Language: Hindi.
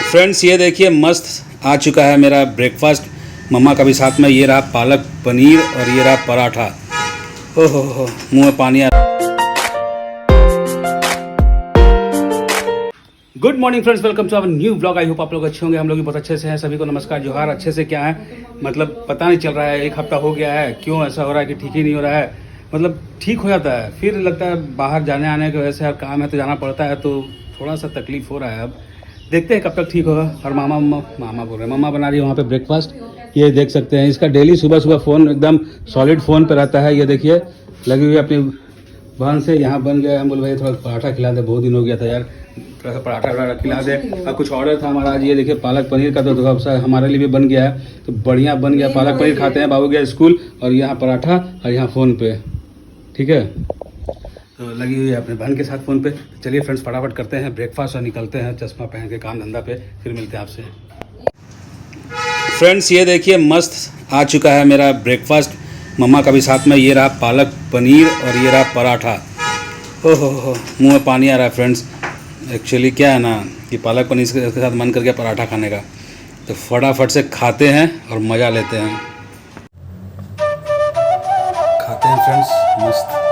फ्रेंड्स ये देखिए मस्त आ चुका है मेरा ब्रेकफास्ट। मम्मा का भी साथ में ये रहा पालक पनीर और ये रहा पराठा। ओहो हो मुँह में पानी आ। Good morning friends, welcome to our new blog. I hope आप लोग अच्छे होंगे। हम लोग भी बहुत अच्छे से हैं। सभी को नमस्कार जोहार। अच्छे से क्या है मतलब पता नहीं चल रहा है, एक हफ्ता हो गया है, क्यों ऐसा हो रहा है कि ठीक ही नहीं हो रहा है। मतलब ठीक हो जाता है फिर लगता है बाहर जाने आने की वजह से, हर काम है तो जाना पड़ता है, तो थोड़ा सा तकलीफ हो रहा है। अब देखते हैं कब तक ठीक होगा। और मामा बोल रहे हैं, मम्मा बना रही है वहाँ पे ब्रेकफास्ट। ये देख सकते हैं, इसका डेली सुबह सुबह फ़ोन एकदम सॉलिड फ़ोन पे रहता है। ये देखिए लगी हुई अपनी बहन से। यहाँ बन गया, हम बोल भाई थोड़ा पराठा खिला दे, बहुत दिन हो गया था यार, थोड़ा सा पराठा खिला दे। और कुछ ऑर्डर था हमारा आज। ये देखिए पालक पनीर का, तो थोड़ा हमारे लिए भी बन गया है, तो बढ़िया बन गया। पालक पनीर खाते हैं, बाबू गया स्कूल और यहाँ पराठा और यहाँ फ़ोन पे। ठीक है, तो लगी हुई है अपने बहन के साथ फ़ोन पे। चलिए फ्रेंड्स फटाफट करते हैं ब्रेकफास्ट और निकलते हैं चश्मा पहन के काम धंधा पे। फिर मिलते हैं आपसे। फ्रेंड्स ये देखिए मस्त आ चुका है मेरा ब्रेकफास्ट। मम्मा का भी साथ में ये रहा पालक पनीर और ये रहा पराठा। ओहो हो मुँह में पानी आ रहा है फ्रेंड्स। एक्चुअली क्या है ना कि पालक पनीर के साथ मन कर गया पराठा खाने का, तो फटाफट से खाते हैं और मज़ा लेते हैं। खाते हैं फ्रेंड्स मस्त।